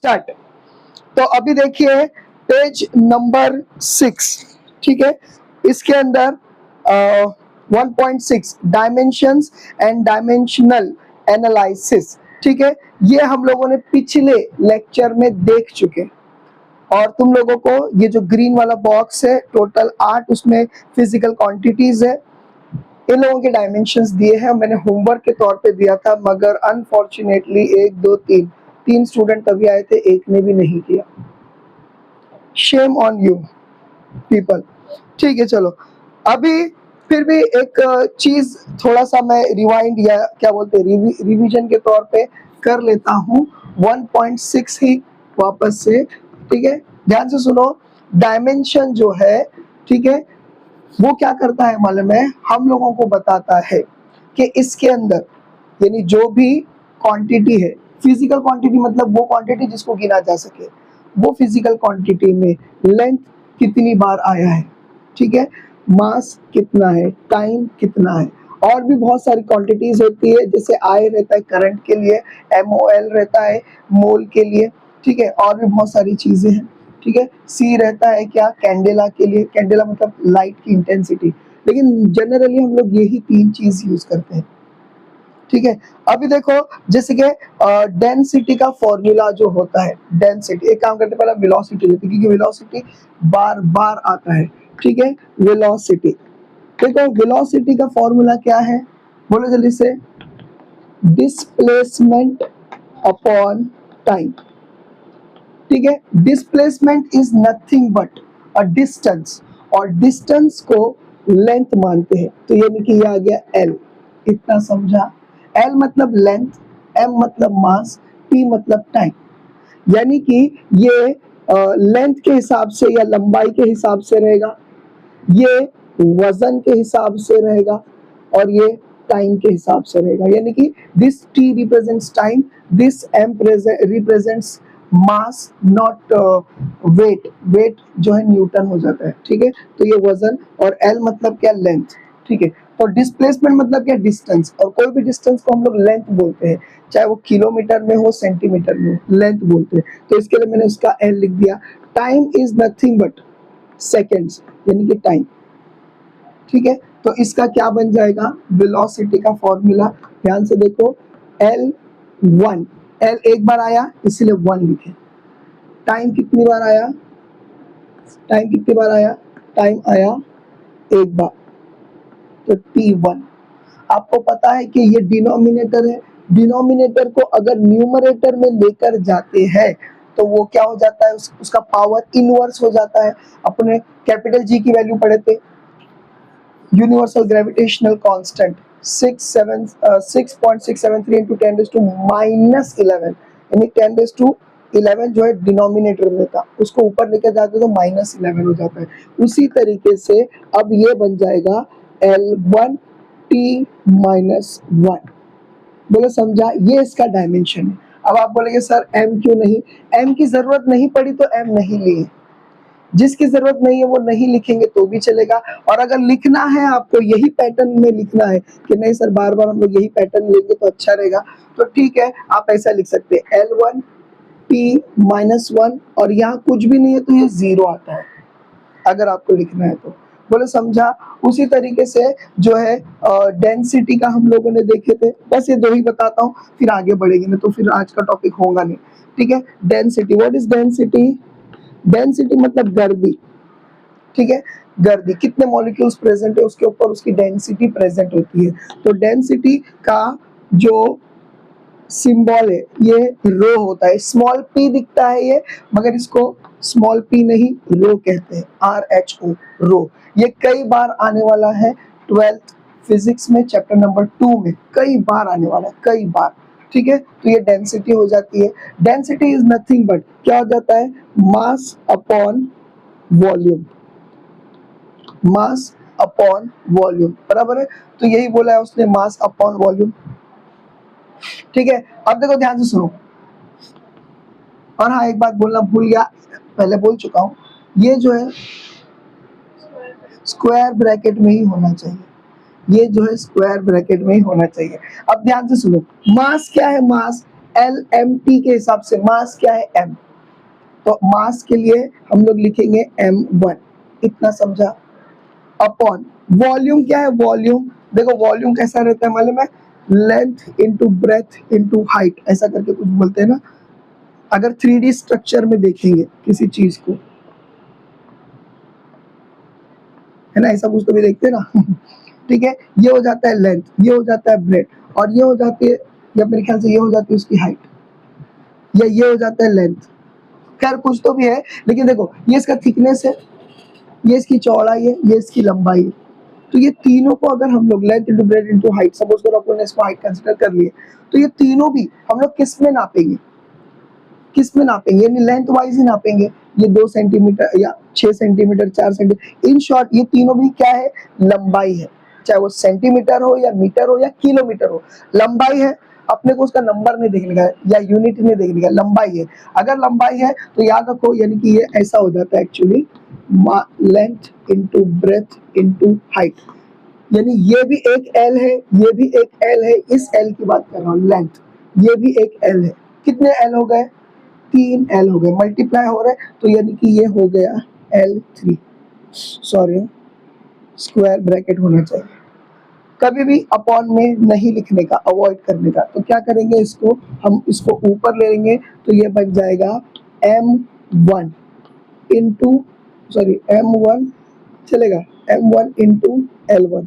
Start. तो अभी देखिए पेज नंबर 6, ठीक है। इसके अंदर 1.6 डायमेंशंस एंड डायमेंशनल एनालिसिस, ठीक है। ये हम लोगों ने पिछले लेक्चर में देख चुके, और तुम लोगों को ये जो ग्रीन वाला बॉक्स है टोटल 8 उसमें फिजिकल क्वांटिटीज है। इन लोगों के डायमेंशंस दिए हैं, मैंने होमवर्क के तौर पे दिया था, मगर अनफॉर्चुनेटली 1 2 3 स्टूडेंट तभी आए थे, एक ने भी नहीं किया। शेम ऑन यू पीपल, ठीक है। चलो अभी फिर भी एक चीज थोड़ा सा मैं रिवाइंड या क्या बोलते हैं रिवीजन के तौर पे कर लेता हूँ 1.6 ही वापस से, ठीक है। ध्यान से सुनो, डायमेंशन जो है, ठीक है, वो क्या करता है मालूम है, हम लोगों को बताता है कि इसके अंदर यानी जो भी क्वांटिटी है, फिजिकल क्वांटिटी मतलब वो क्वांटिटी जिसको गिना जा सके, वो फिजिकल क्वांटिटी में लेंथ कितनी बार आया है, ठीक है, मास कितना है, टाइम कितना है, और भी बहुत सारी क्वांटिटीज होती है, जैसे आई रहता है करंट के लिए, MOL रहता है मोल के लिए, ठीक है, और भी बहुत सारी चीजें हैं, ठीक है। सी रहता है क्या, कैंडेला के लिए, कैंडेला मतलब लाइट की इंटेंसिटी, लेकिन जनरली हम लोग यही 3 चीज यूज करते हैं, ठीक है। अभी देखो जैसे कि डेंसिटी का फॉर्मूला जो होता है, डेंसिटी, एक काम करते पहले वेलोसिटी लेते, क्योंकि वेलोसिटी बार बार आता है, ठीक है। वेलोसिटी, देखो वेलोसिटी का फॉर्मूला क्या है, बोलो जल्दी से, डिस्प्लेसमेंट अपॉन टाइम, ठीक है। Displacement is nothing but a distance, और डिस्टेंस को लेंथ मानते हैं, तो यानी कि ये आ गया L, इतना समझा। L मतलब लेंथ, M मतलब मास, T मतलब टाइम, यानी कि ये लेंथ के हिसाब से या लंबाई के हिसाब से रहेगा, ये वजन के हिसाब से रहेगा, और ये टाइम के हिसाब से रहेगा, यानी कि this T represents time, this M represents mass, not weight, weight जो है न्यूटन हो जाता है, ठीक है। तो ये वजन, और L मतलब क्या, लेंथ, ठीक है। तो डिस्प्लेसमेंट मतलब क्या, डिस्टेंस, और कोई भी डिस्टेंस को हम लोग लेंथ बोलते हैं, चाहे वो किलोमीटर में हो, सेंटीमीटर में हो, लेंथ बोलते हैं। तो इसके लिए मैंने उसका L लिख दिया। Time is nothing but seconds, यानी कि टाइम, ठीक है। तो इसका क्या बन जाएगा, वेलोसिटी का फॉर्मूला, ध्यान से देखो, L1, L एक बार आया इसलिए 1 लिखे। टाइम कितनी बार आया, टाइम कितनी बार आया, टाइम आया एक बार, तो T1। आपको पता है कि ये डिनोमिनेटर है, डिनोमिनेटर को अगर न्यूमरेटर में लेकर जाते हैं तो वो क्या हो जाता है, उसका पावर इनवर्स हो जाता है। अपने कैपिटल G की वैल्यू पढ़े थे, यूनिवर्सल ग्रेविटेशनल कांस्टेंट 6.673 into 10⁻⁻11, यानी 10⁻11 जो है डिनोमिनेटर में था, उसको ऊपर लेकर जाते तो -11 हो जाता है। उसी तरीके से अब ये बन जाएगा L1 T-1, बोलो समझा, ये इसका डायमेंशन है। अब आप बोलेंगे सर M क्यों नहीं, M की जरूरत नहीं पड़ी तो M नहीं लिए, जिसकी जरूरत नहीं है वो नहीं लिखेंगे तो भी चलेगा, और अगर लिखना है आपको यही पैटर्न में लिखना है कि नहीं सर बार बार हम लोग यही पैटर्न लेंगे तो अच्छा रहेगा, तो ठीक है, आप ऐसा लिख सकते हैं L1 T-1, और यहाँ कुछ भी नहीं है तो ये 0 आता है अगर आपको लिखना है तो, बोले समझा। उसी तरीके से जो है डेंसिटी का हम लोगों ने देखे थे, बस ये 2 ही बताता हूँ फिर आगे बढ़ेंगे, नहीं तो फिर आज का टॉपिक होगा नहीं, ठीक है। Density, what is density, density मतलब गर्दी, ठीक है। गर्दी, कितने मॉलिक्यूल्स प्रेजेंट है उसके ऊपर उसकी डेंसिटी प्रेजेंट होती है। तो डेंसिटी का जो सिंबल है ये रो होता है, स्मॉल p दिखता है ये, मगर इसको स्मॉल p नहीं रो कहते हैं, RHO, रो। ये कई बार आने वाला है 12th फिजिक्स में चैप्टर नंबर 2 में, कई बार आने वाला है, कई बार, ठीक है। तो ये डेंसिटी हो जाती है। डेंसिटी इज नथिंग बट क्या हो जाता है, mass upon volume, mass upon volume, बराबर है। तो यही बोला है उसने, मास अपॉन वॉल्यूम, ठीक है। अब देखो ध्यान से सुनो, और हाँ एक बात बोलना भूल गया, पहले बोल चुका हूँ, ये जो है स्क्वायर ब्रैकेट में ही होना चाहिए, ये जो है स्क्वायर ब्रैकेट में ही होना चाहिए। अब ध्यान से सुनो, मास क्या है, मास LMT के हिसाब से मास क्या है m, तो मास के लिए हम लोग लिखेंगे m1, इतना समझा। अपॉन वॉल्यूम क्या है, वॉल्यूम देखो वॉल्यूम कैसा रहता है मालूम है, length into breadth into height ऐसा करके कुछ बोलते हैं ना। अगर 3D स्ट्रक्चर में देखेंगे किसी चीज को, है ना, ऐसा कुछ तो भी देखते हैं ना ठीक है, ये हो जाता है लेंथ, ये हो जाता है ब्रेथ, और ये हो जाती है, या मेरे ख्याल से ये हो जाती है उसकी हाइट, या ये हो जाता है लेंथ, खैर कुछ तो भी है। लेकिन देखो ये इसका थिकनेस है, ये इसकी चौड़ाई है, ये इसकी लंबाई है। तो ये तीनों को अगर हम लोग length into breadth into height, suppose करो अपन ने इसको हाइट कंसिडर कर लिए, तो ये तीनों भी हम लोग किस में नापेंगे, किस में नापेंगे, यानी लेंथ वाइज ही नापेंगे। ये 2 सेंटीमीटर या 6 सेंटीमीटर 4 सेंटीमीटर, इन शॉर्ट ये तीनों भी क्या है, लंबाई है, चाहे वो सेंटीमीटर हो या मीटर हो या किलोमीटर हो, लंबाई है। अपने को उसका नंबर नहीं देखने का है या यूनिट नहीं देखने का, लंबाई है। अगर लंबाई है तो याद रखो, यानी कि ये ऐसा हो जाता है actually, length into breadth into height, यानी ये भी एक L है, ये भी एक L है, इस L की बात कर रहा हूँ लेंथ, ये भी एक L है। कितने L हो गए, 3 L हो गए, मल्टीप्लाई हो रहे हैं, तो यानी कि ये हो गया L3, सॉरी स्क्वायर ब्रैकेट होना चाहिए, कभी भी अपॉन में नहीं लिखने का, अवॉइड करने का। तो क्या करेंगे, इसको हम इसको ऊपर ले लेंगे, तो ये बन जाएगा M1 इंटू, सॉरी M1 चलेगा, M1 into L1,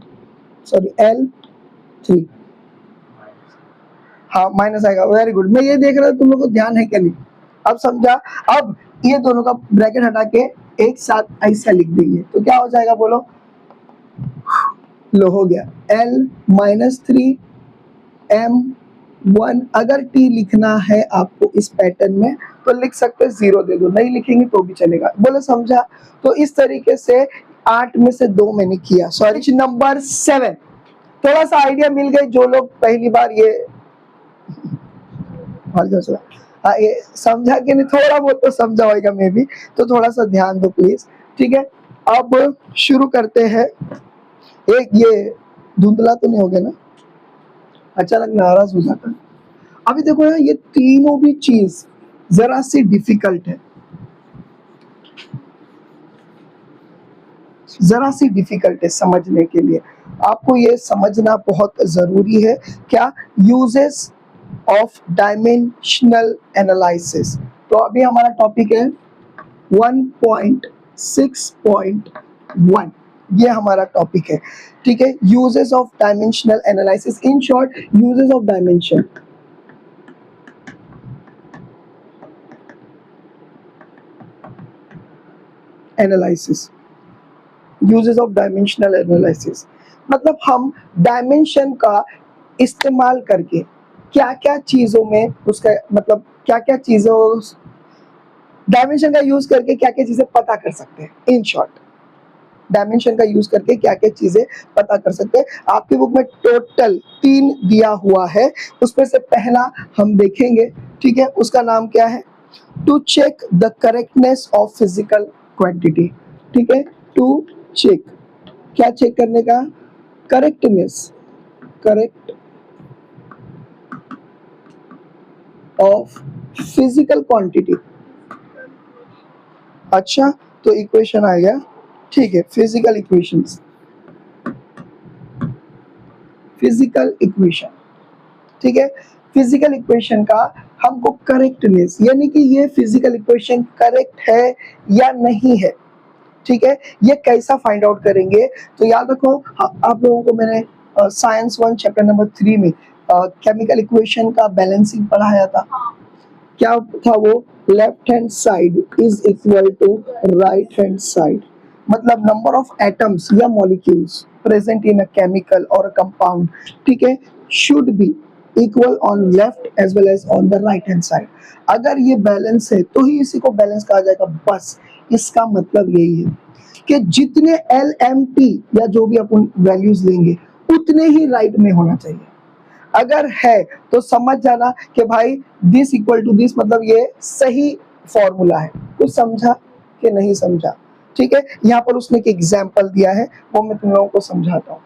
sorry L3, हाँ माइनस आएगा, वेरी गुड। मैं ये देख रहा हूँ तुम लोग को ध्यान है क्या नहीं, अब समझा। अब ये दोनों का ब्रैकेट हटा के एक साथ ऐसा लिख देंगे, तो क्या हो जाएगा बोलो, लो हो गया L-3 M1। अगर T लिखना है आपको इस पैटर्न में तो लिख सकते हैं, 0 दे दो, नहीं लिखेंगे तो भी चलेगा, बोले समझा। तो इस तरीके से 8 में से 2 मैंने किया। सॉरी नंबर 7, थोड़ा सा आइडिया मिल गई जो लोग पहली बार ये ये समझा कि नहीं, थोड़ा बहुत तो समझा होगा मे भी, तो थोड़ा सा ध्यान दो प्लीज, ठीक है। अब शुरू करते हैं। एक ये धुंधला तो नहीं हो गया ना, अचानक नाराज हो जाता है। अभी देखो ना, ये तीनों भी चीज जरा सी डिफिकल्ट है, जरा सी डिफिकल्ट है समझने के लिए। आपको ये समझना बहुत जरूरी है। क्या, यूजेस ऑफ डायमेंशनल एनालिसिस। तो अभी हमारा टॉपिक है 1.6.1, ये हमारा टॉपिक है, ठीक है। Uses of dimensional analysis, in short uses of dimension, analysis, uses of dimensional analysis मतलब हम डायमेंशन का इस्तेमाल करके क्या क्या चीजों में उसका मतलब क्या क्या चीजों, डायमेंशन का यूज करके क्या क्या चीजें पता कर सकते हैं। इन शॉर्ट डायमेंशन का यूज करके क्या क्या चीजें पता कर सकते हैं। आपकी बुक में टोटल 3 दिया हुआ है, उसमें से पहला हम देखेंगे, ठीक है। उसका नाम क्या है, to check the correctness of physical quantity, ठीक है। टू चेक, क्या चेक करने का, correctness, correct of physical quantity. अच्छा, तो इक्वेशन आ गया, ठीक है। फिजिकल इक्वेशंस, फिजिकल इक्वेशन, ठीक है। फिजिकल इक्वेशन का हमको करेक्टनेस, यानी कि ये फिजिकल इक्वेशन करेक्ट है या नहीं है, ठीक है, ये कैसा फाइंड आउट करेंगे। तो याद रखो, आप लोगों को मैंने साइंस 1 चैप्टर नंबर 3 में केमिकल इक्वेशन का बैलेंसिंग पढ़ाया था। क्या था वो, left hand side is equal to right hand side, मतलब नंबर ऑफ एटम्स या molecules present in a chemical और अ कंपाउंड, ठीक है, should be equal on left as well as on the right hand side. अगर ये balance है तो ही इसी को बैलेंस कहा जाएगा। बस इसका मतलब यही है कि जितने LMT या जो भी अपन वैल्यूज लेंगे उतने ही राइट में होना चाहिए। अगर है तो समझ जाना कि भाई दिस इक्वल टू दिस, मतलब ये सही फॉर्मूला है। कुछ समझा कि नहीं समझा, ठीक है। यहाँ पर उसने एक एग्जाम्पल दिया है, वो मैं तुम लोगों को समझाता हूँ,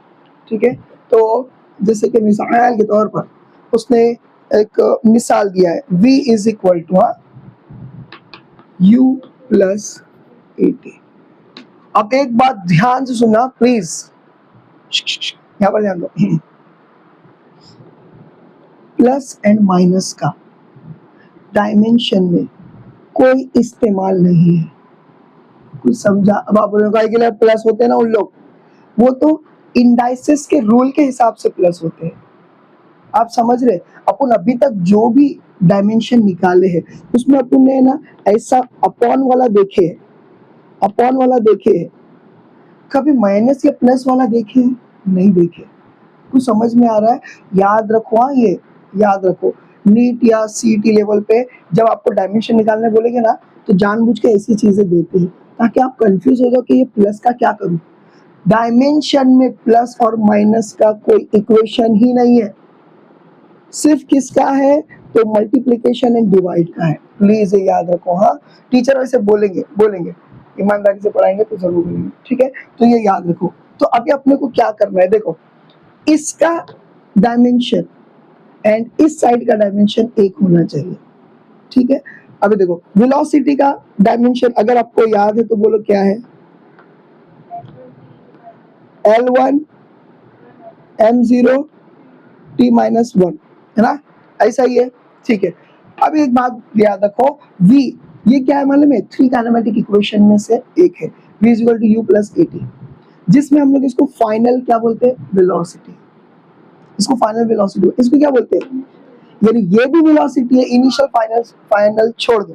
ठीक है। तो जैसे कि मिसाल के तौर पर उसने एक मिसाल दिया है, v is equal to u plus at। अब एक बात ध्यान से सुनना प्लीज, यहाँ पर ध्यान दो। प्लस एंड माइनस का डायमेंशन में कोई इस्तेमाल नहीं है, कुछ समझा? अब आप लोगों के लिए प्लस होते हैं ना उन लोग, वो तो इंडाइसेस के रूल के हिसाब से प्लस होते हैं, आप समझ रहे? अपन अभी तक जो भी डायमेंशन निकाले हैं उसमें अपन ने ना ऐसा अपॉन वाला देखे है, अपॉन वाला देखे है, कभी माइनस या प्लस वाला देखे है? नहीं देखे। कुछ समझ में आ रहा है? याद रखो, ये याद रखो। नीट या सीटी लेवल पे जब आपको डायमेंशन निकालने बोलेंगे ना तो जानबूझ के ऐसी चीजें देते हैं ताकि आप कंफ्यूज हो जाओ कि ये प्लस का क्या करूं। डायमेंशन में प्लस और माइनस का कोई इक्वेशन ही नहीं है, सिर्फ किसका है? तो मल्टीप्लिकेशन एंड डिवाइड का है। प्लीज ये याद रखो। हाँ, टीचर वैसे बोलेंगे बोलेंगे ईमानदारी से पढ़ाएंगे तो जरूर बोलेंगे, ठीक है? तो ये याद रखो। तो अभी अपने को क्या करना है, देखो इसका डायमेंशन एंड इस साइड का डायमेंशन एक होना चाहिए, ठीक है? अभी देखो वेलोसिटी का डायमेंशन अगर आपको याद है तो बोलो क्या है? L1 m0 t-1 है ना, ऐसा ही है, ठीक है? अब एक बात याद रखो, v ये क्या है मालूम है? 3 काइनेमेटिक इक्वेशन में से एक है, v is equal to u plus at, जिसमें हम लोग इसको फाइनल क्या बोलते हैं? वेलोसिटी। इसको फाइनल वेलोसिटी, इसको क्या बोलते हैं? यानी ये भी वेलोसिटी है, इनिशियल फाइनल फाइनल छोड़ दो,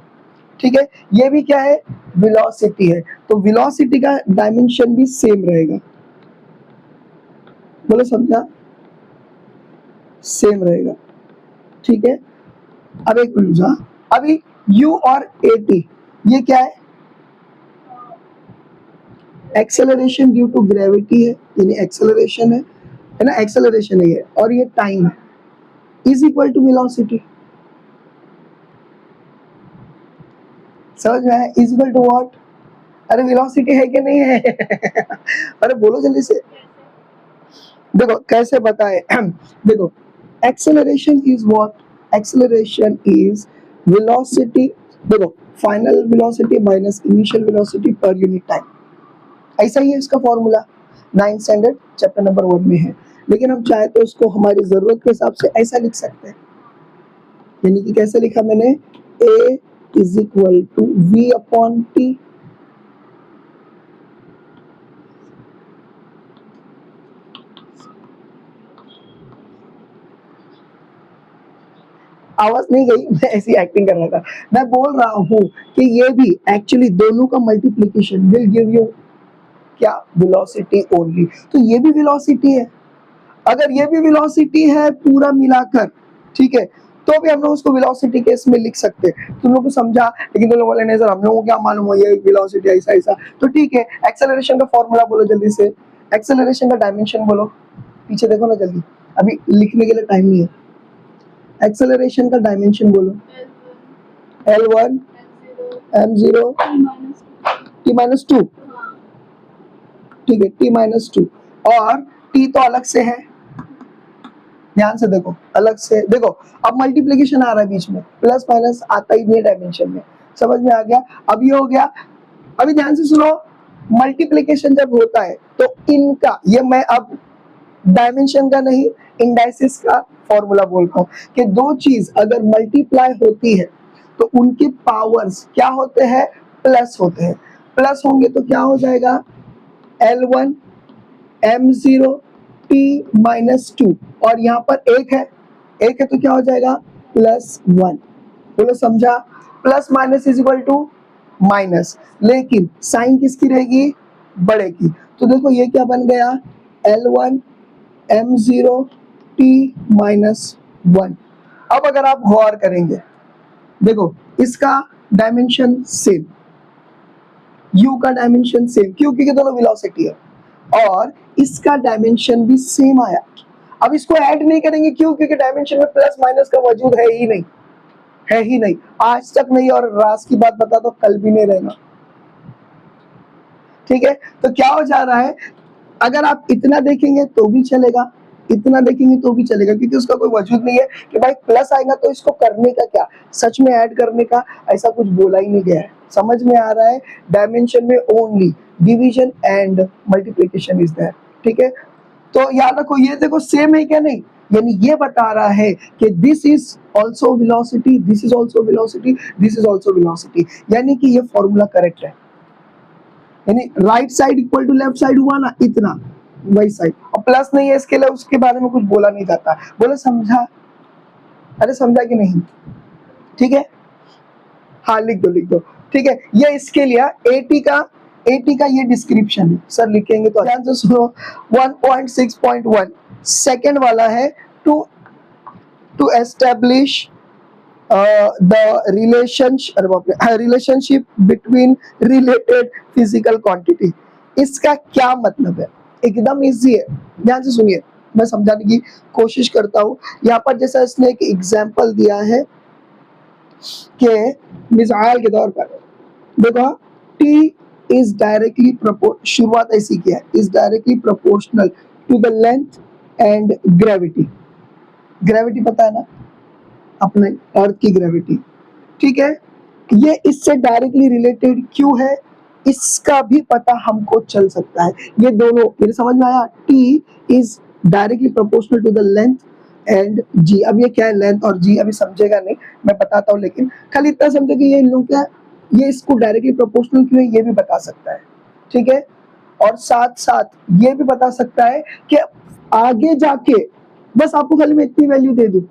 ठीक है? ये भी क्या है? वेलोसिटी है। तो वेलोसिटी का डायमेंशन भी सेम रहेगा, बोलो समझा? सेम रहेगा, ठीक है? अब एक मिनट, अभी u और at ये क्या है? एक्सेलरेशन ड्यू टू ग्रेविटी है, यानी एक्सेलरेशन है ना, एक्सेलरेशन है ये, और ये टाइम है, इज इक्वल टू वेलोसिटी। समझ में आया? Is equal to what? अरे वेलोसिटी है कि नहीं है? अरे बोलो जल्दी से। देखो कैसे बताए। देखो acceleration is what? Acceleration is velocity, देखो final velocity minus initial velocity per unit time, ऐसा ही है इसका formula, 9th standard chapter number 1 में है। लेकिन हम चाहे तो उसको हमारी जरूरत के हिसाब से ऐसा लिख सकते हैं, यानी कि कैसे लिखा मैंने? a is equal to v upon t। आवाज नहीं गई, मैं ऐसी एक्टिंग कर रहा था। मैं बोल रहा हूँ कि ये भी एक्चुअली दोनों का मल्टीप्लिकेशन विल गिव यू क्या? Velocity only. तो ये भी वेलोसिटी है। अगर ये भी वेलोसिटी है पूरा मिलाकर, ठीक है, तो भी हम लोग उसको वेलोसिटी के इसमें लिख सकते हैं। तुम लोग को समझा? लेकिन तुम लोग बोले नहीं सर हम लोगों को क्या मालूम हो ये वेलोसिटी ऐसा ऐसा। तो ठीक है, एक्सेलरेशन का फॉर्मूला बोलो जल्दी से, एक्सेलरेशन का डायमेंशन बोलो, पीछे देखो ना जल्दी, अभी लिखने के लिए टाइम नहीं है। एक्सेलरेशन का डायमेंशन बोलो। L1 m0 t-2, ठीक है, t-2, और t तो अलग से है, ध्यान से देखो, अलग से देखो। अब मल्टीप्लिकेशन आ रहा है बीच में, प्लस माइनस आता ही नहीं डायमेंशन में, समझ में आ गया? अब ये हो गया। अभी ध्यान से सुनो, मल्टीप्लिकेशन जब होता है तो इनका, ये मैं अब डायमेंशन का नहीं इंडाइसिस का फॉर्मूला बोल रहा हूँ कि दो चीज अगर मल्टीप्लाई होती है तो उनके पावर्स क्या होते हैं? प्लस होते हैं। प्लस होंगे तो क्या हो जाएगा? L1 m0 t-2, और यहाँ पर एक है तो क्या हो जाएगा? +1। बोलो समझा? Plus minus is equal to minus, लेकिन साइन किसकी रहेगी? बड़े की। तो देखो ये क्या बन गया? L1 m0 t-1। अब अगर आप गौर करेंगे, देखो इसका डायमेंशन सेम, u का डायमेंशन सेम, क्योंकि दोनों वेलोसिटी है, और इसका डायमेंशन भी सेम आया। अब इसको ऐड नहीं करेंगे, क्यों? क्योंकि डायमेंशन में प्लस माइनस का वजूद है ही नहीं, है ही नहीं, आज तक नहीं, और राज की बात बता दो कल भी नहीं रहेगा, ठीक है? तो क्या हो जा रहा है, अगर आप इतना देखेंगे तो भी चलेगा, इतना देखेंगे तो भी चलेगा, क्योंकि उसका कोई वजूद नहीं है कि भाई प्लस आएगा तो इसको करने का क्या, सच में ऐड करने का ऐसा कुछ बोला ही नहीं गया है। समझ में आ रहा है? डायमेंशन में only division and multiplication is there, ठीक है। तो याद रखो, ये देखो सेम है क्या, नहीं, यानी ये बता रहा है कि this is also velocity, this is also velocity, this is also velocity, यानी कि ये फॉर्मूला करेक्ट है। यानी right side equal to left side हुआ ना, इतना वही साइड, और प्लस नहीं है इसके लिए, उसके बारे में कुछ बोला नहीं जाता। बोले समझा? अरे समझा कि नहीं? ठीक है, हाँ लिख दो लिख दो, ठीक है। ये इसके लिए एटी का ये डिस्क्रिप्शन है सर, लिखेंगे तो ध्यान से सुनो। 1.6.1 सेकेंड वाला है, to to establish the relationship between related physical quantity. इसका क्या मतलब है? एकदम इजी है, ध्यान से सुनिए, मैं समझाने की कोशिश करता हूँ। यहाँ पर जैसा इसने एक एग्जाम्पल दिया है कि मिसाल के तौर पर देखो, टी इज डायरेक्टली शुरुआत ऐसी किया है, is directly proportional to the length and gravity. Gravity पता है ना, अपने अर्थ की ग्रेविटी, ठीक है। ये इससे डायरेक्टली रिलेटेड क्यों है, इसका भी पता हमको चल सकता है। ये दोनों मेरे समझ में आया, T is directly proportional to the length and g. अब ये क्या है लेंथ और जी, अभी समझेगा नहीं, मैं बताता हूँ, लेकिन खाली इतना समझो कि ये लोग क्या, ये इसको डायरेक्टली प्रोपोर्शनल क्यों है ये भी बता सकता है, ठीक है। और साथ साथ ये भी बता सकता है कि आगे जाके, बस आपको खाली मैं इतनी वैल्यू दे दूं,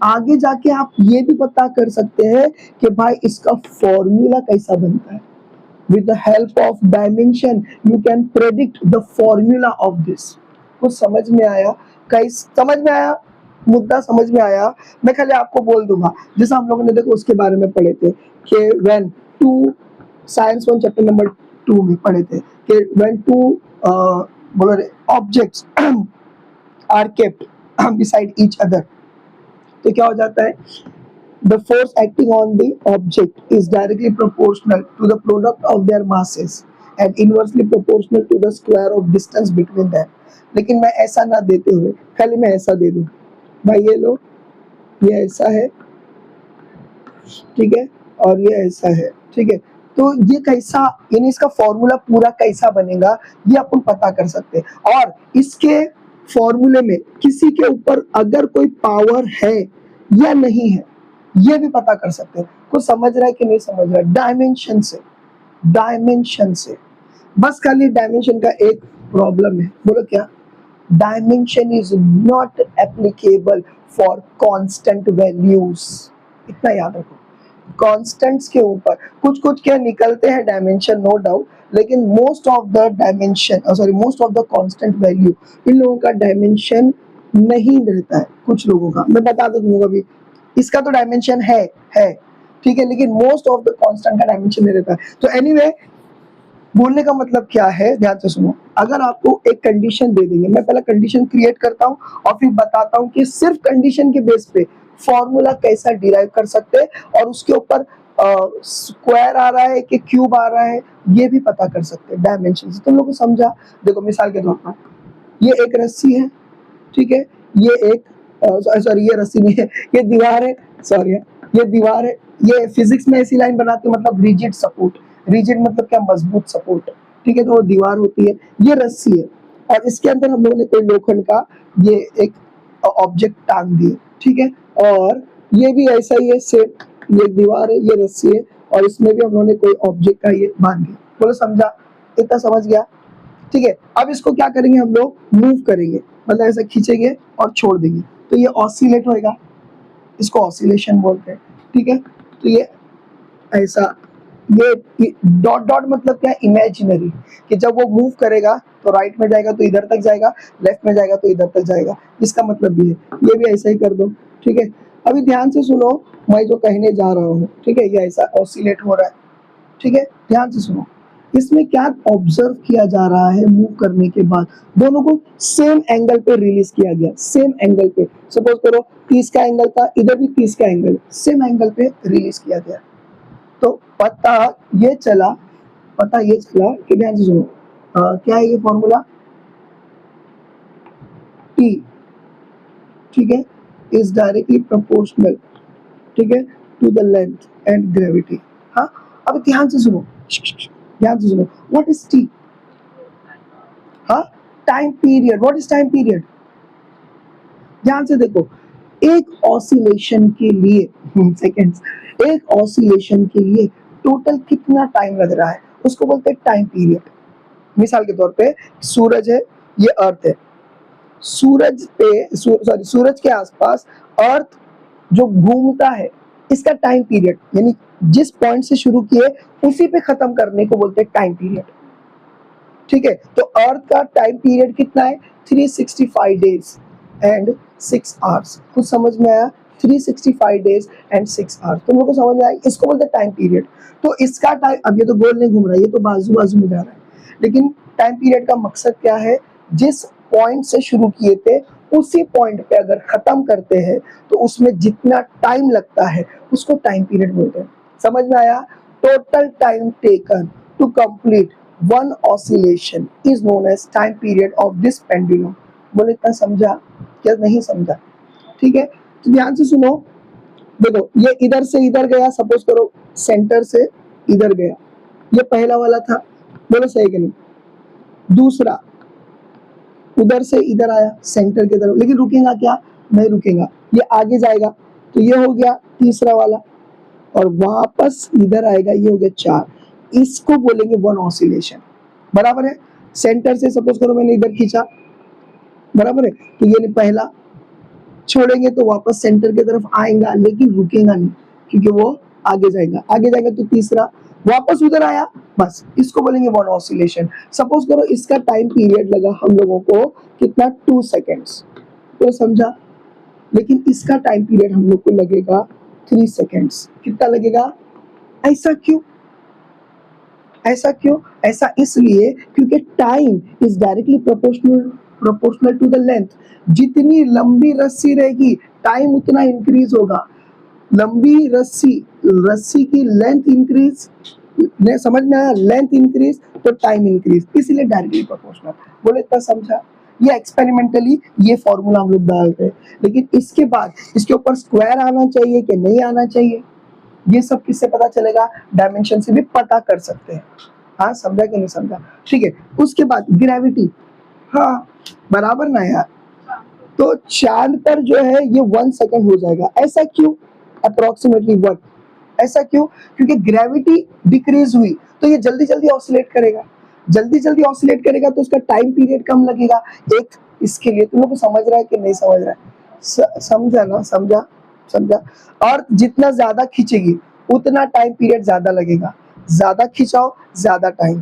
आगे जाके आप ये भी पता कर सकते हैं कि भाई इसका फॉर्मूला कैसा बनता है। With the help of dimension you can predict the formula of this. कुछ समझ में आया? समझ में आया? मुद्दा समझ में आया? मैं खाली आपको बोल दूंगा, जैसा हम लोगों ने देखो उसके बारे में पढ़े थे कि when two, science 1 chapter number 2 में पढ़े थे कि व्हेन टू बोलो objects are kept beside each other, तो क्या हो जाता है, the force acting on the object is directly proportional to the product of their masses and inversely proportional to the square of distance between them। लेकिन मैं ऐसा ना देते हुए खाली मैं ऐसा दे दूं, भाई ये लो, ये ऐसा है, ठीक है, और ये ऐसा है, ठीक है। तो ये कैसा, यानी इसका फॉर्मूला पूरा कैसा बनेगा ये अपन पता कर सकते हैं। और इसके फॉर्मूले में किसी के ऊपर अगर कोई पावर है या नहीं है ये भी पता कर सकते हैं। कुछ समझ रहा है कि नहीं समझ रहा है? डायमेंशन से, डायमेंशन से, बस खाली डायमेंशन का एक प्रॉब्लम है, बोलो क्या? Dimension is not applicable for constant values, इतना याद रखो। कांस्टेंट्स के ऊपर कुछ कुछ क्या निकलते हैं डायमेंशन, नो डाउट, लेकिन most of the dimension, sorry most of the constant value, इन लोगों का डायमेंशन नहीं रहता है। कुछ लोगों का मैं बता दूंगा अभी, इसका तो डायमेंशन है, ठीक है, लेकिन मोस्ट ऑफ द कांस्टेंट का डायमेंशन नहीं रहता है। तो एनीवे, बोलने का मतलब क्या है, ध्यान से सुनो। अगर आपको एक कंडीशन दे देंगे, मैं पहले कंडीशन क्रिएट करता हूँ और फिर बताता हूँ कि सिर्फ कंडीशन के बेस पे फॉर्मूला कैसा डिराइव कर सकते हैं, और उसके ऊपर स्क्वायर आ रहा है कि क्यूब आ रहा है ये भी पता कर सकते हैं डायमेंशन से। तुम लोग को समझा? देखो मिसाल के तौर पर ये एक रस्सी है, ठीक है, ये एक सॉरी ये रस्सी नहीं है, ये दीवार है, सॉरी ये दीवार है। ये फिजिक्स में ऐसी लाइन बनाते हैं, मतलब रिजिड सपोर्ट, रिजिड मतलब क्या, मजबूत सपोर्ट, ठीक है, तो वो दीवार होती है। ये रस्सी है और इसके अंदर हम लोगों ने कोई लोखंड का ये एक ऑब्जेक्ट टांग दिए, ठीक है, और ये भी ऐसा ही है सेम, ये दीवार है, ये रस्सी है, और इसमें भी हम लोगों ने कोई ऑब्जेक्ट का ये बांध दिया। बोलो समझा? इतना समझ गया? ठीक है। अब इसको क्या करेंगे हम लोग, मूव करेंगे, मतलब ऐसा खींचेंगे और छोड़ देंगे तो ये ऑसिलेट होएगा, इसको ऑसिलेशन बोलते हैं, ठीक है। तो ये ऐसा, ये डॉट डॉट मतलब क्या, इमेजिनरी, कि जब वो मूव करेगा तो राइट में जाएगा तो इधर तक जाएगा, लेफ्ट में जाएगा तो इधर तक जाएगा, इसका मतलब भी है। ये भी ऐसा ही कर दो, ठीक है। अभी ध्यान से सुनो मैं जो कहने जा रहा हूँ, ठीक है, ये ऐसा ऑसिलेट हो रहा है, ठीक है, ध्यान से सुनो। इसमें क्या ऑब्जर्व किया जा रहा है, मूव करने के बाद दोनों को सेम एंगल पे रिलीज किया गया, सेम एंगल पे। सपोज करो 30 का एंगल था, इधर भी 30 का एंगल, सेम एंगल पे रिलीज किया गया। तो पता ये चला कि, ध्यान से सुनो, क्या है ये फॉर्मूला, टी ठीक है, इज डायरेक्टली प्रोपोर्शनल, ठीक है, to the length and gravity. हाँ, अब ध्यान से सुनो, ध्यान से सुनो, व्हाट इज टी? हाँ, time period. What is time period? ध्यान से देखो, एक ऑसिलेशन के लिए सेकेंड्स, एक ऑसिलेशन के लिए टोटल कितना टाइम लग रहा है उसको बोलते हैं टाइम पीरियड। मिसाल के तौर पे सूरज है, ये अर्थ है, सूरज पे सॉरी सूरज के आसपास अर्थ जो घूमता है, इसका टाइम पीरियड यानी जिस पॉइंट से शुरू किए उसी पे खत्म करने को बोलते हैं टाइम पीरियड। ठीक है, तो अर्थ का टाइम पीरियड कितना है? 365 डेज एंड 6 आवर्स। कुछ समझ में आया? 365 डेज एंड 6 आवर्स तुम लोग को समझ में आया? इसको बोलते हैं टाइम पीरियड। तो इसका टाइम, अब ये तो गोल नहीं घूम रहा है, ये तो बाजू बाजू में जा रहा है, लेकिन टाइम पीरियड का मकसद क्या है? जिस पॉइंट से शुरू किए थे उसी पॉइंट पे अगर खत्म करते हैं तो उसमें जितना टाइम लगता है उसको टाइम पीरियड बोलते हैं। समझ में आया? Total time taken to complete one oscillation is known as time period of this pendulum. बोले इतना समझा क्या? नहीं समझा? ठीक है, तो ध्यान से सुनो। देखो, ये इधर से इधर गया, सपोज करो सेंटर से इधर गया, ये पहला वाला था, बोलो सही कि नहीं? दूसरा उधर से इधर आया सेंटर की तरफ, लेकिन रुकेगा क्या? नहीं रुकेगा, ये आगे जाएगा, तो ये हो गया तीसरा वाला, और वापस इधर आएगा, ये हो गया 4। इसको बोलेंगे वन ऑसिलेशन। बराबर है? सेंटर से सपोज करो मैंने इधर खींचा, बराबर है, तो ये पहला, छोड़ेंगे तो वापस सेंटर की तरफ आएगा, लेकिन रुकेगा नहीं क्योंकि वो आगे जाएगा, आगे जाएगा तो तीसरा, वापस उधर आया, बस इसको बोलेंगे वन ऑसिलेशन। सपोज करो इसका टाइम पीरियड लगा हम लोगों को कितना? 2 सेकेंड्स, तो समझा? लेकिन इसका टाइम पीरियड हम लोग को लगेगा 3 सेकेंड्स। कितना लगेगा? ऐसा क्यों? ऐसा क्यों? ऐसा इसलिए क्योंकि time is directly proportional to the length. जितनी लंबी रस्सी रहेगी टाइम उतना इंक्रीज होगा। लंबी रस्सी, रस्सी की लेंथ इंक्रीज, समझ में आया? लेंथ इंक्रीज तो टाइम इंक्रीज, इसीलिए डायरेक्टली प्रोपोर्शनल। बोले इतना समझा? ये एक्सपेरिमेंटली ये फॉर्मूला हम लोग डालते हैं, लेकिन इसके बाद इसके ऊपर स्क्वायर आना चाहिए कि नहीं आना चाहिए, ये सब किससे पता चलेगा? डायमेंशन से भी पता कर सकते हैं। हाँ, समझा कि नहीं समझा? ठीक है, उसके बाद ग्रेविटी। हाँ, बराबर ना यार? तो चांद पर जो है ये 1 सेकंड हो जाएगा। ऐसा क्यों? अप्रोक्सीमेटली 1। ऐसा क्यों? क्योंकि ग्रेविटी डिक्रीज हुई तो ये जल्दी जल्दी ऑसिलेट करेगा, जल्दी जल्दी ऑसिलेट करेगा तो उसका टाइम पीरियड कम लगेगा। एक इसके लिए तुम लोग को समझ रहा है कि नहीं समझ रहा है? समझा ना? समझा? समझा? और जितना ज्यादा खींचेगी उतना टाइम पीरियड ज्यादा लगेगा, ज्यादा खिंचाओ ज्यादा टाइम,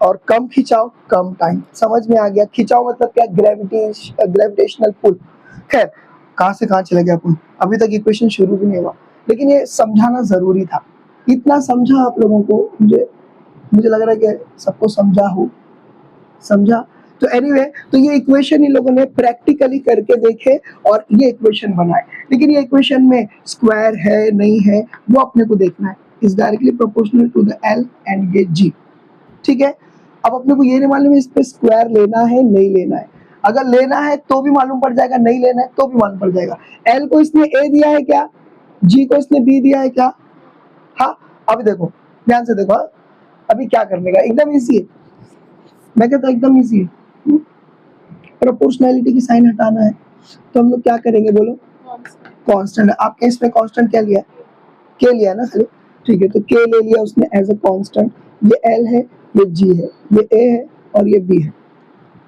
और कम खिंचाओ कम टाइम। समझ में आ गया? खिंचाओ मतलब क्या? Gravitational pull. खैर, कहाँ से कहाँ चले गए अपन, अभी तक इक्वेशन शुरू भी नहीं हुआ, लेकिन ये समझाना जरूरी था। इतना समझा आप लोगों को, मुझे मुझे लग रहा है कि सबको समझा हो। समझा? तो एनीवे, तो ये इक्वेशन इन लोगों ने प्रैक्टिकली करके देखे और ये इक्वेशन बनाए, लेकिन ये इक्वेशन में स्क्वायर है नहीं है वो अपने को देखना है। Is directly proportional to the L and ये जी। ठीक है, अब अपने को ये नहीं मालूम है इस पे स्क्वायर लेना है नहीं लेना है। अगर लेना है तो भी मालूम पड़ जाएगा, नहीं लेना है तो भी मालूम पड़ जाएगा। एल को इसने ए दिया है क्या? जी को इसने बी दिया है क्या? हाँ, अभी देखो, ध्यान से देखो। अभी क्या करने का? एकदम इजी है, मैं कहता हूँ एकदम इजी है। प्रोपोर्शनैलिटी की साइन हटाना है तो हम लोग क्या करेंगे बोलो? कांस्टेंट। आपके इसमें कांस्टेंट क्या लिया? के लिया ना खाली? ठीक है, तो के ले लिया उसने एज अ कांस्टेंट। ये एल है, ये जी है, ये ए है और ये बी है।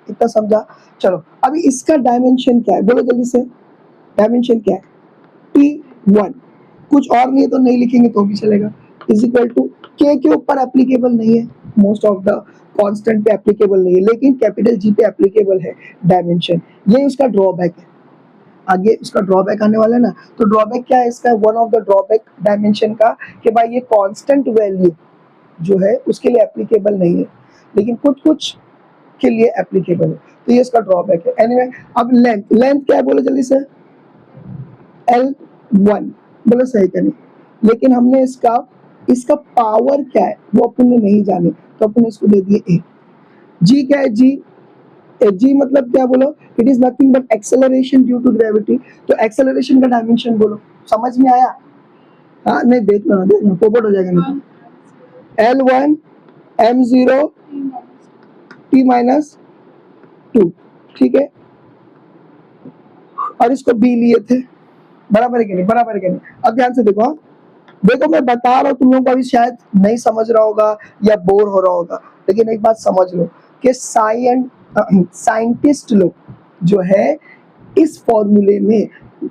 इतना समझा? चलो, अभी इसका डायमेंशन क्या है बोलो जल्दी से? डायमेंशन क्या है? T1। कुछ और नहीं है तो नहीं लिखेंगे तो भी चलेगा। इज इक्वल टू के ऊपर एप्लीकेबल नहीं है, मोस्ट ऑफ द कांस्टेंट पे एप्लीकेबल नहीं है, लेकिन कैपिटल जी पे एप्लीकेबल है डायमेंशन। ये उसका ड्रॉबैक है, आगे उसका ड्रॉबैक आने वाला है ना। तो ड्रॉबैक क्या है इसका? One of the drawback dimension का कि भाई ये कांस्टेंट वैल्यू जो है उसके लिए एप्लीकेबल नहीं है, लेकिन कुछ कुछ के लिए एप्लीकेबल है, तो ये इसका ड्रॉबैक है। एनीवे, अब लेंथ, लेंथ क्या है बोलो जल्दी से? L1। बोलो सही क्या नहीं? लेकिन हमने इसका इसका पावर क्या है वो अपन ने नहीं जाने, तो अपन इसको दे दिए ए। जी क्या है? जी जी मतलब क्या बोलो, it is nothing but acceleration due to gravity. तो एक्सेलरेशन का डायमेंशन बोलो, समझ में आया? हाँ नहीं देखना पोपट हो जाएगा नहीं तो। L1 m0 t माइनस 2, ठीक है, और इसको b लिए थे, बराबर है कि नहीं, बराबर है कि नहीं? अब ध्यान से देखो, देखो मैं बता रहा हूँ, तुम लोगों को अभी शायद नहीं समझ रहा होगा या बोर हो रहा होगा, लेकिन एक बात समझ लो कि साइंटिस्ट लोग जो है इस फॉर्मूले में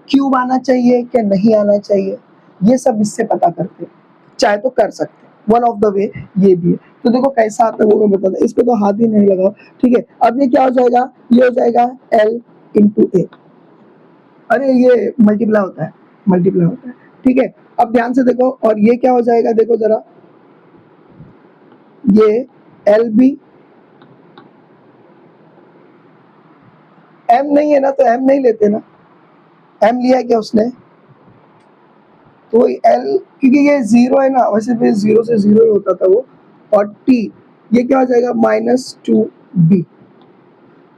क्यूब आना चाहिए क्या नहीं आना चाहिए, ये सब इससे पता करते हैं, चाहे तो कर सकते हैं। वन ऑफ द वे ये भी है। तो देखो कैसा आता है वो मैं बताता, इस पे तो हाथ ही नहीं लगाओ, ठीक है। अब ये क्या हो जाएगा, ये हो जाएगा L इंटू ए, अरे ये मल्टीप्लाई होता है, मल्टीप्लाई होता है, ठीक है। अब ध्यान से देखो, और ये क्या हो जाएगा, देखो जरा, ये एल बी, एम नहीं है ना तो एम नहीं लेते ना, एम लिया है क्या उसने, तो एल, क्योंकि ये जीरो है ना, वैसे भी जीरो से जीरो ही होता था वो, और टी, ये क्या हो जाएगा -2b।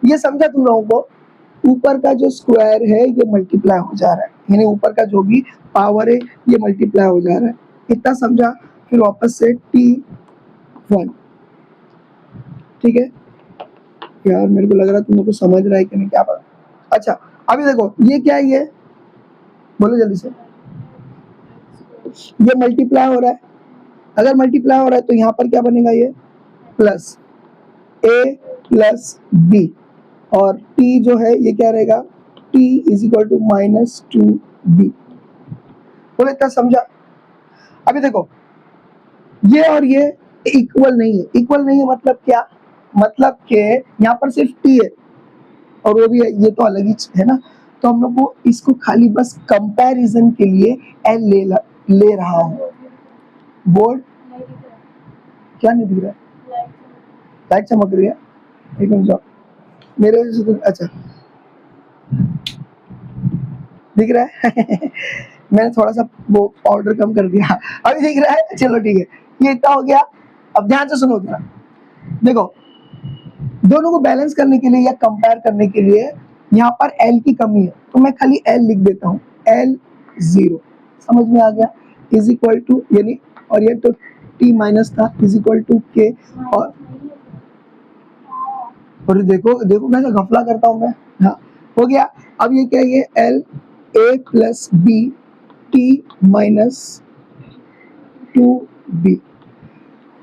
ये समझा तुम लोगों को, ऊपर का जो स्क्वायर है ये मल्टीप्लाई हो जा रहा है, यानी ऊपर का जो भी पावर है ये मल्टीप्लाई हो जा रहा है, इतना समझा। फिर वापस से t1, ठीक है। यार मेरे को लग रहा है तुम लोग को समझ रहा है कि नहीं, क्या पता। अच्छा अभी देखो ये क्या है, ये बोलो जल्दी से, ये मल्टीप्लाई हो रहा है, अगर मल्टीप्लाई हो रहा है तो यहाँ पर क्या बनेगा, ये प्लस a प्लस b, और t जो है ये क्या रहेगा, t is equal to -2b। बोले इतना समझा? अभी देखो ये और ये इक्वल नहीं है, इक्वल नहीं है मतलब क्या, मतलब के यहाँ पर सिर्फ t है और वो भी है, ये तो अलग ही है ना। तो हम लोग को इसको खाली बस कंपैरिजन के लिए l ले रहा हूँ। बोर्ड क्या नहीं दिख रहा है, लाइट चमक रही है, एक मिनट जाओ, मेरे वजह से तो अच्छा दिख रहा है मैंने थोड़ा सा वो पाउडर कम कर दिया, अभी दिख रहा है, चलो ठीक है, ये इतना हो गया। अब ध्यान से सुनो जरा, देखो दोनों को बैलेंस करने के लिए या कंपेयर करने के लिए यहाँ पर L की कमी है, तो मैं खाली L लिख देता हूँ, L0, समझ में आ गया, इज इक्वल टू, यानी और ये तो t माइनस था, इज इक्वल टू के, और देखो देखो कैसा घपला करता हूँ मैं, हाँ हो गया। अब ये क्या है, ये L a plus b t minus 2b।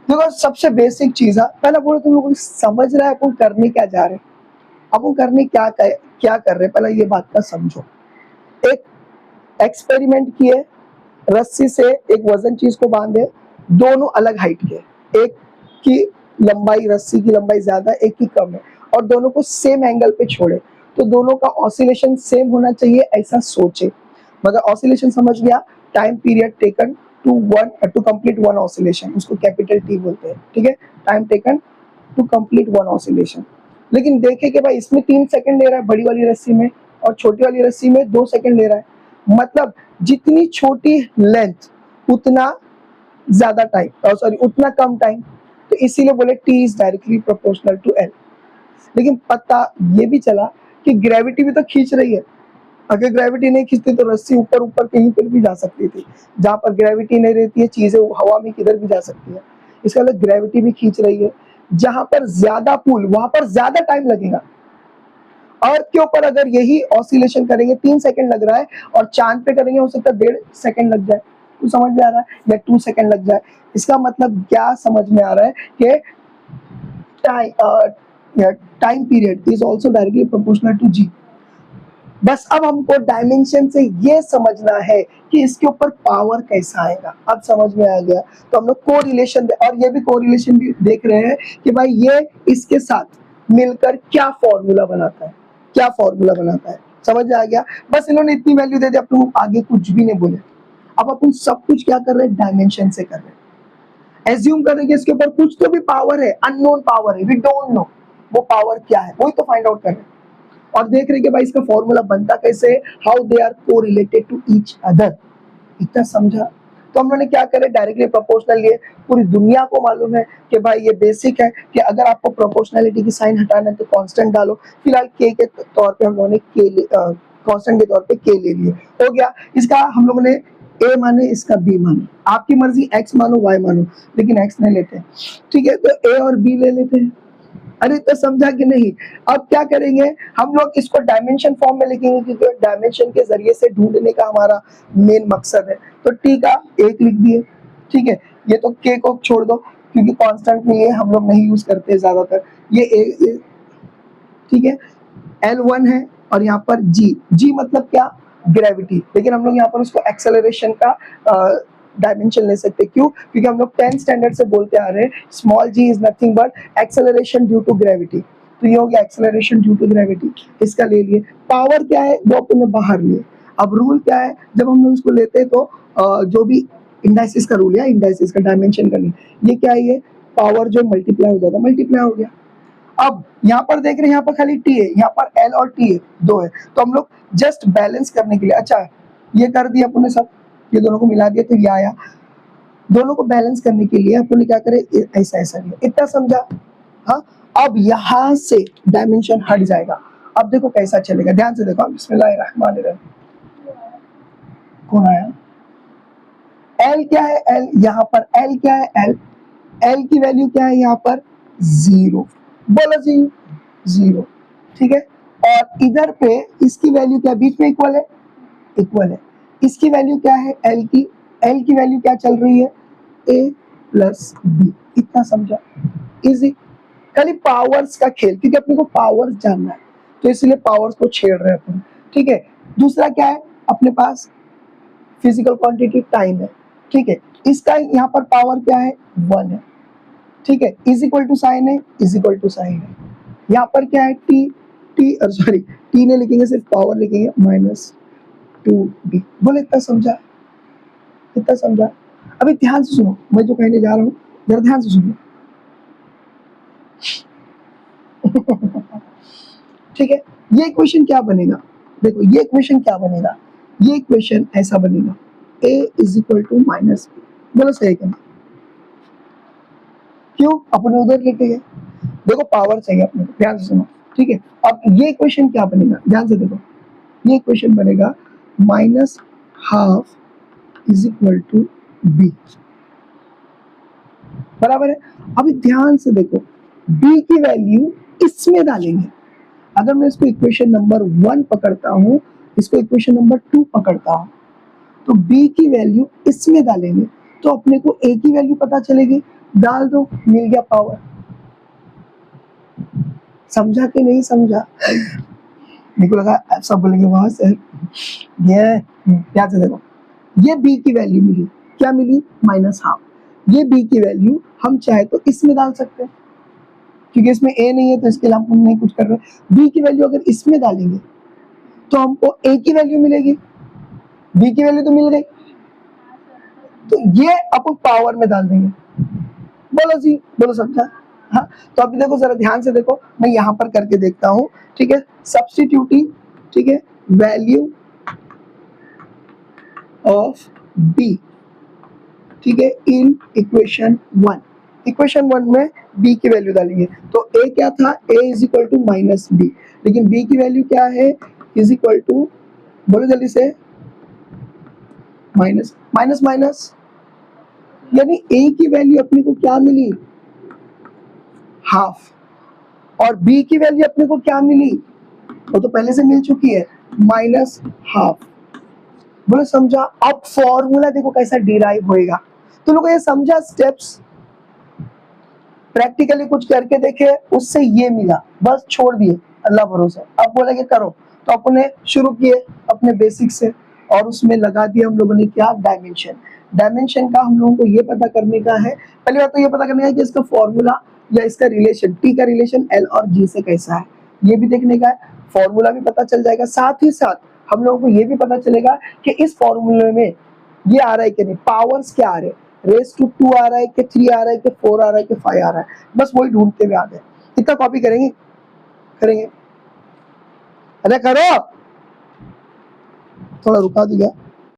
देखो सबसे बेसिक चीज है, पहले बोलो तुम लोगों को समझ रहा है अपन करने क्या जा रहे हैं, अपन करने क्या कर रहे हैं, पहले ये बात का समझो। एक एक्सपेरिमेंट किए, रस्सी से एक वजन चीज को बांधे, दोनों अलग हाइट के, एक की लंबाई, रस्सी की लंबाई ज्यादा, एक की कम है, और दोनों को सेम एंगल पे छोड़े, तो दोनों का ऑसिलेशन सेम होना चाहिए ऐसा सोचे, मगर ऑसिलेशन समझ गया, time period taken to complete one oscillation, उसको कैपिटल टी बोलते हैं, ठीक है, time taken to complete one oscillation. लेकिन देखे कि भाई इसमें 3 सेकंड ले रहा है बड़ी वाली रस्सी में, और छोटी वाली रस्सी में 2 सेकंड ले रहा है, मतलब जितनी छोटी लेंथ उतना ज्यादा टाइम, सॉरी उतना कम टाइम, तो इसीलिए बोले T is directly proportional to L. लेकिन पता ये भी चला कि ग्रेविटी भी तो खींच रही है, अगर ग्रेविटी नहीं खींचती तो रस्सी ऊपर ऊपर कहीं पर भी जा सकती थी, जहां पर ग्रेविटी नहीं रहती है चीजें हवा में किधर भी जा सकती है, इसका मतलब ग्रेविटी भी खींच रही है, जहां पर ज्यादा पुल वहां पर ज्यादा टाइम लगेगा। अर्थ के ऊपर अगर यही ऑसिलेशन करेंगे 3 सेकंड लग रहा है, और चांद पे करेंगे हो सकता है 1.5 सेकंड लग जाए, तो समझ में आ रहा है, या 2 सेकंड लग जाए। इसका मतलब क्या समझ में आ रहा है कि time period is also directly proportional to g. बस अब हमको डायमेंशन से ये समझना है कि इसके ऊपर पावर कैसा आएगा, अब समझ में आ गया। तो हम लोग कोरिलेशन, और ये भी कोरिलेशन भी देख रहे हैं कि भाई ये इसके साथ मिलकर क्या फॉर्मूला बनाता है, क्या फॉर्मूला बनाता है, समझ में आ गया। बस इन्होंने इतनी वैल्यू दे दी, अब तुम आगे कुछ भी नहीं बोले। अब अपन सब कुछ क्या कर रहे हैं, डायमेंशन से कर रहे हैं, एज्यूम कर रहे हैं कि इसके ऊपर कुछ तो भी पावर है, अननोन पावर है, वी डोंट नो वो पावर क्या है, वही तो फाइंड आउट कर रहे हैं। और देख रहे हैं कि भाई इसका फॉर्मूला बनता कैसे, how they are correlated to each other, इतना समझा। तो हम लोगों ने क्या करे, डायरेक्टली प्रोपोर्शनल लिए। पूरी दुनिया को मालूम है कि भाई ये बेसिक है कि अगर आपको प्रोपोर्शनलिटी की साइन हटाना है तो कांस्टेंट डालो। फिलहाल के तौर पे हम लोगों ने कांस्टेंट के तौर पे के ले लिए, हो गया। इसका हम लोगों ने ए माने, इसका बी माने, आपकी मर्जी एक्स मानो वाई मानो, लेकिन एक्स नहीं लेते, ठीक है। तो ए और बी ले लेते हैं। अरे तो समझा कि नहीं। अब क्या करेंगे हम लोग, इसको डायमेंशन फॉर्म में लिखेंगे क्योंकि डायमेंशन के जरिए से ढूंढने का हमारा मेन मकसद है। तो टी का एक लिख दिए, ठीक है। ये तो के को छोड़ दो क्योंकि कांस्टेंट में ये हम लोग नहीं यूज करते ज्यादातर, ये ए, ठीक है। L1 है और यहाँ पर जी मतलब क्या, ग्रेविटी, लेकिन हम लोग यहाँ पर उसको एक्सेलरेशन का डायमेंशन ले सकते हैं। क्यों? क्योंकि हम लोग 10th स्टैंडर्ड से बोलते आ रहे हैं small g is nothing but acceleration due to gravity. तो ये हो गया एक्सेलरेशन ड्यू टू ग्रेविटी, इसका ले लिए। पावर क्या है वो अपन ने बाहर लिए। अब रूल क्या है, जब हम लोग इसको लेते हैं तो जो भी इंडाइसिस का रूल है, इंडाइसिस का डायमेंशन का नहीं, ये क्या है, ये पावर जो मल्टीप्लाई हो जाता है, मल्टीप्लाई हो गया। अब यहाँ पर देख रहे हैं, यहाँ पर खाली टी है, यहाँ पर एल और टी है, दो है। तो हम लोग जस्ट बैलेंस करने के लिए, अच्छा ये कर दिया अपने सब, ये दोनों को मिला दिया तो ये आया। दोनों को बैलेंस करने के लिए अपन ने क्या करे, ऐसा ऐसा लिया, इतना समझा। हाँ, अब यहाँ से डायमेंशन हट जाएगा। अब देखो कैसा चलेगा, ध्यान से देखो। बिस्मिल्लाहिर्रहमानिर्रहीम। कौन आया? एल क्या है, एल यहाँ पर एल क्या है, एल एल की वैल्यू क्या है यहाँ पर, 0। बोलो जी, 0, ठीक है। और इधर पे इसकी वैल्यू क्या, बीच में इक्वल है, इक्वल है। इसकी वैल्यू क्या है, एल की वैल्यू क्या चल रही है, ए प्लस बी। इतना समझा, इजी। खाली पावर्स का खेल, क्योंकि अपने को पावर्स जानना है तो इसलिए पावर्स को छेड़ रहे हैं अपन, ठीक है। दूसरा क्या है अपने पास, फिजिकल क्वांटिटी टाइम है, ठीक है। इसका यहाँ पर पावर क्या है, 1 है, ठीक है। इज इक्वल टू साइन है, इज इक्वल टू साइन है। यहाँ पर क्या है, सॉरी टी ने लिखेंगे, सिर्फ पावर लिखेंगे, -2b। बोले इतना समझा, इतना समझा। अभी ध्यान से सुनो, मैं जो कहने जा रहा हूँ जरा ध्यान से सुनो। ठीक है, ये इक्वेशन क्या बनेगा, देखो ये इक्वेशन क्या बनेगा, ये इक्वेशन ऐसा बनेगा, a is equal to minus b. बोलो सही कहना, क्यों अपने उधर लेके गए, देखो पावर चाहिए अपने को, ध्यान से सुनो, ठीक है। अब ये इक्वेशन क्या बनेगा, ध्यान से देखो, ये इक्वेशन बनेगा -12 इज इक्वल टू बी, बराबर है। अभी ध्यान से देखो, b की वैल्यू इसमें डालेंगे। अगर मैं इसको इक्वेशन नंबर 1 पकड़ता हूं, इसको इक्वेशन नंबर 2 पकड़ता हूं, तो b की वैल्यू इसमें डालेंगे तो अपने को a की वैल्यू पता चलेगी, डाल दो, मिल गया पावर। समझा कि नहीं समझा? मेरे को लगा सब बोलेंगे वहां से ये, क्या से देखो, ये b की वैल्यू मिली, क्या मिली, -12। ये b की वैल्यू हम चाहे तो इसमें डाल सकते हैं क्योंकि इसमें a नहीं है तो इसके अलावा हम नहीं कुछ कर रहे। b की वैल्यू अगर इसमें डालेंगे तो हमको a की वैल्यू मिलेगी, b की वैल्यू तो मिल गई, तो ये अपन पावर में डाल देंगे। बोलो जी, बोलो समझा? हाँ, तो अभी देखो जरा ध्यान से देखो, मैं यहाँ पर करके देखता हूँ, ठीक है। सब्स्टिट्यूटिंग, ठीक है, वैल्यू ऑफ b, ठीक है, इन इक्वेशन 1। इक्वेशन 1 में b की वैल्यू डालेंगे तो a क्या था, a is equal to -b, लेकिन b की वैल्यू क्या है, इज इक्वल टू, बोलो जल्दी से, माइनस माइनस माइनस, यानी a की वैल्यू अपने को क्या मिली, हाफ, और b की वैल्यू अपने को क्या मिली, वो तो पहले से मिल चुकी है, -12। बोलो समझा? अब फॉर्मूला देखो कैसा डिराइव होएगा, तो लोगों ये समझा स्टेप्स, प्रैक्टिकली कुछ करके देखे, उससे ये मिला, बस छोड़ दिए अल्लाह भरोसा। अब बोलेंगे करो, तो अपने शुरू किए अपने बेसिक से और उसमें लगा दिया हम लोगों ने क्या, डायमेंशन। डायमेंशन का हम लोगों को ये पता करने का है, पहली बात तो ये पता करने का है कि इसका फॉर्मूला या इसका रिलेशन, टी का रिलेशन एल और जी से कैसा है, ये भी देखने का है। फॉर्मूला भी पता चल जाएगा, साथ ही साथ हम लोगों को ये भी पता चलेगा कि इस फॉर्मूले में ये आ रहा है कि नहीं, पावर्स क्या आ रहे हैं, रेस टू 2 आ रहा है कि 3 आ रहा है कि 4 आ रहा है कि 5 आ रहा है, बस वही ढूंढते हुए आ गए। कितना कॉपी करेंगे, करेंगे, अरे करो, थोड़ा रुका दिया।